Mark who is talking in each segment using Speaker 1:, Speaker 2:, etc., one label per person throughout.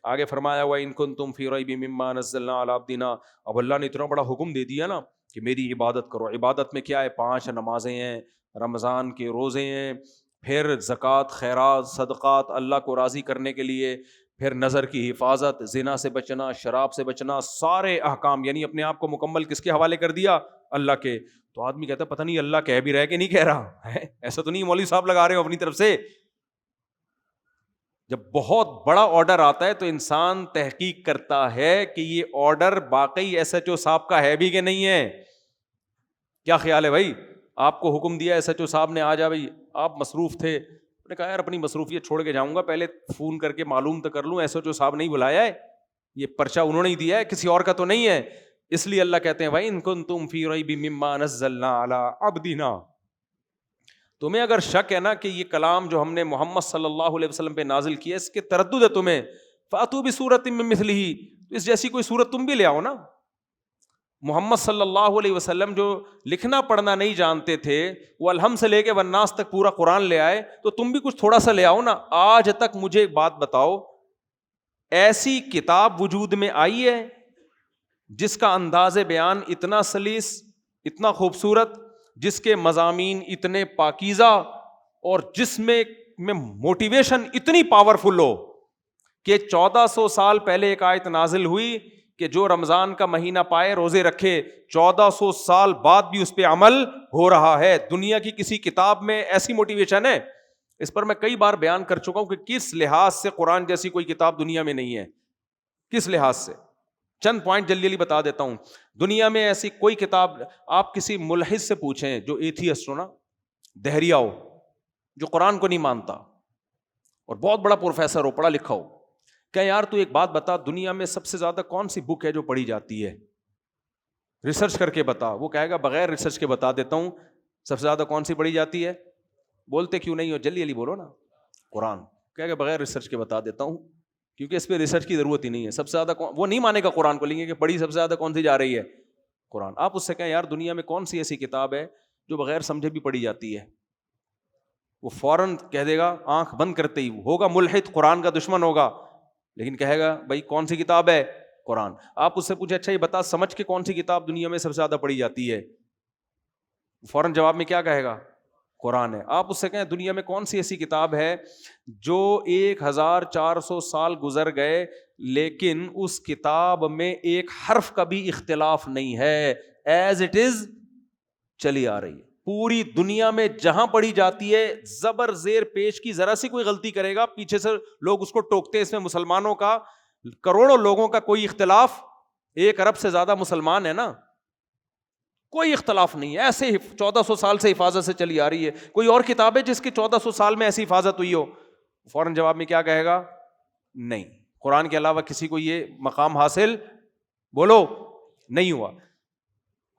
Speaker 1: آگے فرمایا وَإِن كُنتُمْ فِي رَيْبٍ مِّمَّا نَزَّلْنَا عَلَىٰ عَبْدِنَا. اب اللہ نے اتنا بڑا حکم دے دیا نا کہ میری عبادت کرو. عبادت میں کیا ہے؟ 5 نمازیں ہیں، رمضان کے روزے ہیں، پھر زکوٰۃ، خیرات، صدقات اللہ کو راضی کرنے کے لیے، پھر نظر کی حفاظت، زنا سے بچنا، شراب سے بچنا، سارے احکام. یعنی اپنے آپ کو مکمل کس کے حوالے کر دیا؟ اللہ کے. تو آدمی کہتا ہے پتہ نہیں اللہ کہہ بھی رہا ہے کہ نہیں کہہ رہا ہے. ایسا تو نہیں مولوی صاحب لگا رہے ہو اپنی طرف سے. جب بہت بڑا آرڈر آتا ہے تو انسان تحقیق کرتا ہے کہ یہ آرڈر واقعی ایس ایچ او صاحب کا ہے بھی کہ نہیں ہے. کیا خیال ہے بھائی؟ آپ کو حکم دیا ایس ایچ او صاحب نے، آ جا بھائی. آپ مصروف تھے، نے کہا یار اپنی مصروفیت چھوڑ کے جاؤں گا، پہلے فون کر کے معلوم تو کر لوں ایس ایچ او صاحب نہیں بلایا ہے، یہ پرچہ انہوں نے ہی دیا ہے، کسی اور کا تو نہیں ہے. اس لیے اللہ کہتے ہیں وَإِن كُنتُمْ فِي رَيْبٍ مِّمَّا نَزَّلْنَا عَلَىٰ عَبْدِنَا. تمہیں اگر شک ہے نا کہ یہ کلام جو ہم نے محمد صلی اللہ علیہ وسلم پہ نازل کیا اس کے تردد ہے تمہیں، فَأْتُوا بِسُورَةٍ مِّن مِّثْلِهِ، اس جیسی کوئی سورت تم بھی لے آؤ نا. محمد صلی اللہ علیہ وسلم جو لکھنا پڑھنا نہیں جانتے تھے، وہ الحم سے لے کے والناس تک پورا قرآن لے آئے، تو تم بھی کچھ تھوڑا سا لے آؤ نا. آج تک مجھے ایک بات بتاؤ، ایسی کتاب وجود میں آئی ہے جس کا انداز بیان اتنا سلیس، اتنا خوبصورت، جس کے مضامین اتنے پاکیزہ، اور جس میں موٹیویشن اتنی پاورفل ہو کہ 1400 سال پہلے ایک آیت نازل ہوئی کہ جو رمضان کا مہینہ پائے روزے رکھے، 1400 سال بعد بھی اس پہ عمل ہو رہا ہے. دنیا کی کسی کتاب میں ایسی موٹیویشن ہے؟ اس پر میں کئی بار بیان کر چکا ہوں کہ کس لحاظ سے قرآن جیسی کوئی کتاب دنیا میں نہیں ہے. کس لحاظ سے؟ چند پوائنٹ جلدی جلدی بتا دیتا ہوں. دنیا میں ایسی کوئی کتاب، آپ کسی ملحد سے پوچھیں جو ایتھیسٹ ہو نا، دہریہ ہو، جو قرآن کو نہیں مانتا اور بہت بڑا پروفیسر ہو، پڑھا لکھا ہو، کہ یار تو ایک بات بتا، دنیا میں سب سے زیادہ کون سی بک ہے جو پڑھی جاتی ہے؟ ریسرچ کر کے بتا. وہ کہے گا بغیر ریسرچ کے بتا دیتا ہوں، سب سے زیادہ کون سی پڑھی جاتی ہے؟ بولتے کیوں نہیں ہو؟ جلدی جلدی بولو نا. قرآن. کہے گا بغیر ریسرچ کے بتا دیتا ہوں، کیونکہ اس پہ ریسرچ کی ضرورت ہی نہیں ہے. سب سے زیادہ وہ نہیں مانے گا قرآن کو، لیں گے کہ پڑھی سب سے زیادہ کون سی جا رہی ہے؟ قرآن. آپ اس سے کہیں یار دنیا میں کون سی ایسی کتاب ہے جو بغیر سمجھے بھی پڑھی جاتی ہے؟ وہ فوراً کہہ دے گا، آنکھ بند کرتے ہی. ہوگا ملحد، قرآن کا دشمن ہوگا، لیکن کہے گا بھائی کون سی کتاب ہے؟ قرآن. آپ اس سے پوچھے اچھا یہ بتا سمجھ کے کون سی کتاب دنیا میں سب سے زیادہ پڑھی جاتی ہے؟ فوراً جواب میں کیا کہے گا؟ قرآن ہے. آپ اس سے کہیں دنیا میں کون سی ایسی کتاب ہے جو 1400 سال گزر گئے لیکن اس کتاب میں ایک حرف کا بھی اختلاف نہیں ہے، ایز اٹ از چلی آ رہی ہے. پوری دنیا میں جہاں پڑھی جاتی ہے، زبر زیر پیش کی ذرا سی کوئی غلطی کرے گا پیچھے سے لوگ اس کو ٹوکتے ہیں. اس میں مسلمانوں کا، کروڑوں لوگوں کا کوئی اختلاف، 1 ارب سے زیادہ مسلمان ہے نا، کوئی اختلاف نہیں ہے. ایسے 1400 سال سے حفاظت سے چلی آ رہی ہے. کوئی اور کتاب ہے جس کی 1400 سال میں ایسی حفاظت ہوئی ہو؟ فوراً جواب میں کیا کہے گا؟ نہیں. قرآن کے علاوہ کسی کو یہ مقام حاصل بولو نہیں ہوا.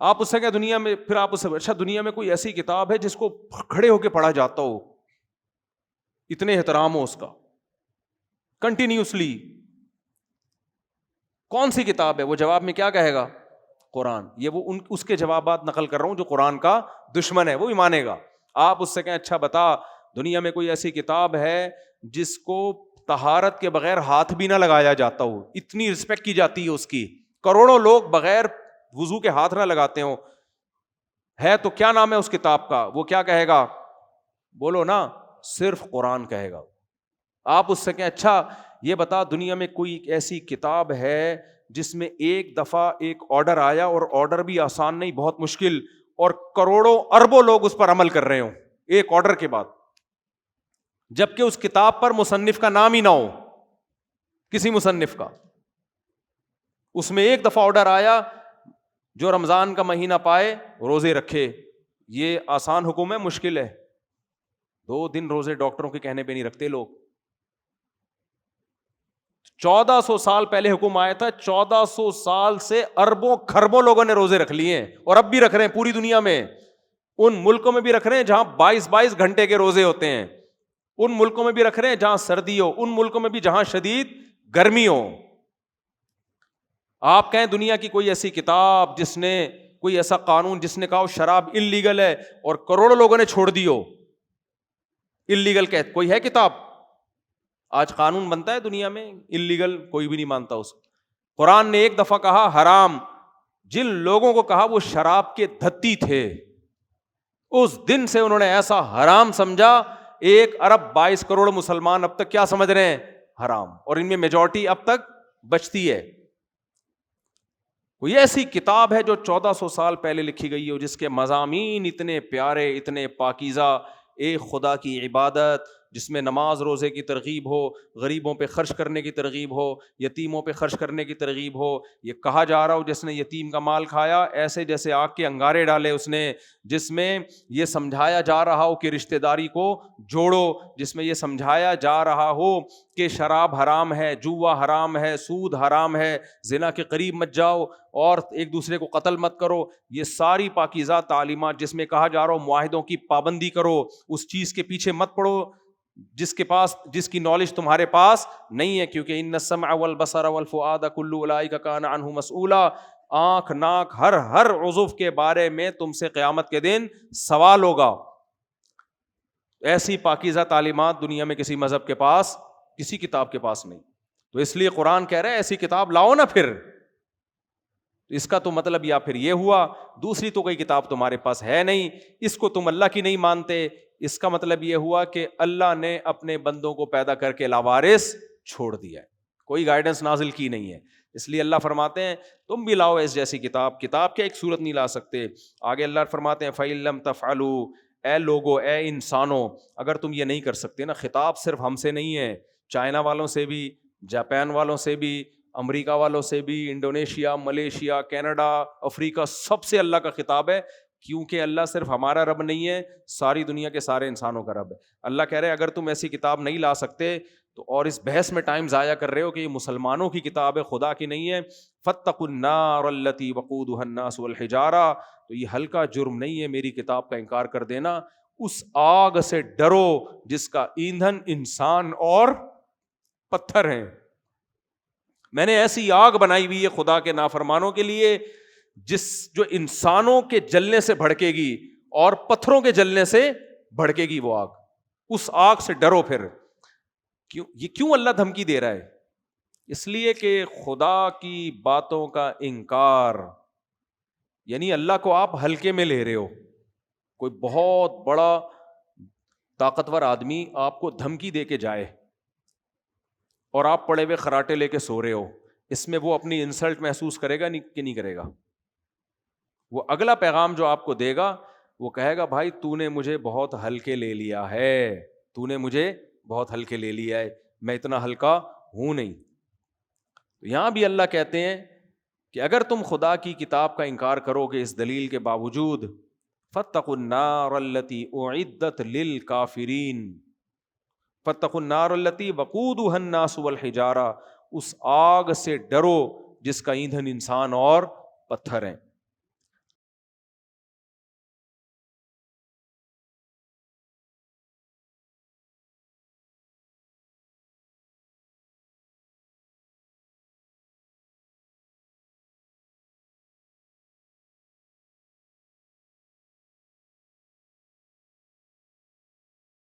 Speaker 1: آپ اس سے کہ دنیا میں، پھر آپ اس سے اچھا دنیا میں کوئی ایسی کتاب ہے جس کو کھڑے ہو کے پڑھا جاتا ہو، اتنے احترام ہو اس کا کنٹینیوسلی، کون سی کتاب ہے؟ وہ جواب میں کیا کہے گا؟ قرآن. یہ وہ اس کے جوابات نقل کر رہا ہوں جو قرآن کا دشمن ہے، وہ بھی مانے گا. آپ اس سے کہیں اچھا بتا دنیا میں کوئی ایسی کتاب ہے جس کو طہارت کے بغیر ہاتھ بھی نہ لگایا جاتا ہو، اتنی رسپیکٹ کی جاتی ہے اس کی، کروڑوں لوگ بغیر وضو کے ہاتھ نہ لگاتے ہوں، ہے تو کیا نام ہے اس کتاب کا؟ وہ کیا کہے گا؟ بولو نا. صرف قرآن کہے گا. آپ اس سے کہیں اچھا یہ بتا دنیا میں کوئی ایسی کتاب ہے جس میں ایک دفعہ ایک آرڈر آیا، اور آرڈر بھی آسان نہیں، بہت مشکل، اور کروڑوں اربوں لوگ اس پر عمل کر رہے ہوں ایک آرڈر کے بعد، جبکہ اس کتاب پر مصنف کا نام ہی نہ ہو، کسی مصنف کا. اس میں ایک دفعہ آرڈر آیا جو رمضان کا مہینہ پائے روزے رکھے. یہ آسان حکم ہے؟ مشکل ہے. 2 دن روزے ڈاکٹروں کے کہنے پہ نہیں رکھتے لوگ. 1400 سال پہلے حکم آیا تھا، 1400 سال سے اربوں کھربوں لوگوں نے روزے رکھ لیے ہیں، اور اب بھی رکھ رہے ہیں پوری دنیا میں. ان ملکوں میں بھی رکھ رہے ہیں جہاں 22 گھنٹے کے روزے ہوتے ہیں، ان ملکوں میں بھی رکھ رہے ہیں جہاں سردی ہو، ان ملکوں میں بھی جہاں شدید گرمی ہو. آپ کہیں دنیا کی کوئی ایسی کتاب جس نے، کوئی ایسا قانون جس نے کہا شراب انلیگل ہے اور کروڑوں لوگوں نے چھوڑ دی ہو؟ انلیگل کوئی ہے کتاب؟ آج قانون بنتا ہے دنیا میں انلیگل، کوئی بھی نہیں مانتا اس کو. قرآن نے ایک دفعہ کہا حرام، جن لوگوں کو کہا وہ شراب کے دھتی تھے، اس دن سے انہوں نے ایسا حرام سمجھا. 1.22 ارب مسلمان اب تک کیا سمجھ رہے ہیں؟ حرام. اور ان میں میجورٹی اب تک بچتی ہے. کوئی ایسی کتاب ہے جو 1400 سال پہلے لکھی گئی ہو جس کے مضامین اتنے پیارے، اتنے پاکیزہ، ایک خدا کی عبادت جس میں نماز روزے کی ترغیب ہو، غریبوں پہ خرچ کرنے کی ترغیب ہو، یتیموں پہ خرچ کرنے کی ترغیب ہو. یہ کہا جا رہا ہو جس نے یتیم کا مال کھایا ایسے جیسے آگ کے انگارے ڈالے اس نے، جس میں یہ سمجھایا جا رہا ہو کہ رشتہ داری کو جوڑو، جس میں یہ سمجھایا جا رہا ہو کہ شراب حرام ہے، جوا حرام ہے، سود حرام ہے، زنا کے قریب مت جاؤ اور ایک دوسرے کو قتل مت کرو. یہ ساری پاکیزہ تعلیمات جس میں کہا جا رہا ہو معاہدوں کی پابندی کرو، اس چیز کے پیچھے مت پڑو جس کی نالج تمہارے پاس نہیں ہے، کیونکہ ان السمع والبصر والفؤاد کل اولئک کان عنہ مسئولا. آنکھ، ناک، ہر عضو کے بارے میں تم سے قیامت کے دن سوال ہوگا. ایسی پاکیزہ تعلیمات دنیا میں کسی مذہب کے پاس، کسی کتاب کے پاس نہیں. تو اس لیے قرآن کہہ رہا ہے ایسی کتاب لاؤ نا. پھر اس کا تو مطلب یا پھر یہ ہوا دوسری تو کوئی کتاب تمہارے پاس ہے نہیں، اس کو تم اللہ کی نہیں مانتے. اس کا مطلب یہ ہوا کہ اللہ نے اپنے بندوں کو پیدا کر کے لاوارث چھوڑ دیا ہے، کوئی گائیڈنس نازل کی نہیں ہے. اس لیے اللہ فرماتے ہیں تم بھی لاؤ اس جیسی کتاب. کتاب کیا ایک صورت نہیں لا سکتے. آگے اللہ فرماتے ہیں فَإِن لَمْ تَفْعَلُوا، اے لوگو، اے انسانوں، اگر تم یہ نہیں کر سکتے نا. خطاب صرف ہم سے نہیں ہے، چائنا والوں سے بھی، جاپان والوں سے بھی، امریکہ والوں سے بھی، انڈونیشیا، ملیشیا، کینیڈا، افریقہ، سب سے اللہ کا خطاب ہے. کیونکہ اللہ صرف ہمارا رب نہیں ہے، ساری دنیا کے سارے انسانوں کا رب ہے. اللہ کہہ رہے ہیں اگر تم ایسی کتاب نہیں لا سکتے تو اور اس بحث میں ٹائم ضائع کر رہے ہو کہ یہ مسلمانوں کی کتاب ہے، خدا کی نہیں ہے. فاتقوا النار التي وقودها الناس والحجارہ، تو یہ ہلکا جرم نہیں ہے میری کتاب کا انکار کر دینا. اس آگ سے ڈرو جس کا ایندھن انسان اور پتھر ہیں. میں نے ایسی آگ بنائی ہوئی ہے خدا کے نافرمانوں کے لیے جو انسانوں کے جلنے سے بھڑکے گی اور پتھروں کے جلنے سے بھڑکے گی وہ آگ. اس آگ سے ڈرو. پھر کیوں اللہ دھمکی دے رہا ہے؟ اس لیے کہ خدا کی باتوں کا انکار، یعنی اللہ کو آپ ہلکے میں لے رہے ہو. کوئی بہت بڑا طاقتور آدمی آپ کو دھمکی دے کے جائے اور آپ پڑے ہوئے خراٹے لے کے سو رہے ہو، اس میں وہ اپنی انسلٹ محسوس کرے گا کہ نہیں کرے گا؟ وہ اگلا پیغام جو آپ کو دے گا وہ کہے گا بھائی تو نے مجھے بہت ہلکے لے لیا ہے، تو نے مجھے بہت ہلکے لے لیا ہے، میں اتنا ہلکا ہوں نہیں. تو یہاں بھی اللہ کہتے ہیں کہ اگر تم خدا کی کتاب کا انکار کرو گے اس دلیل کے باوجود، فاتقوا النار التي اعدت للکافرین، فاتقوا النار التي وقودها الناس والحجارہ، اس آگ سے ڈرو جس کا ایندھن انسان اور پتھر ہیں.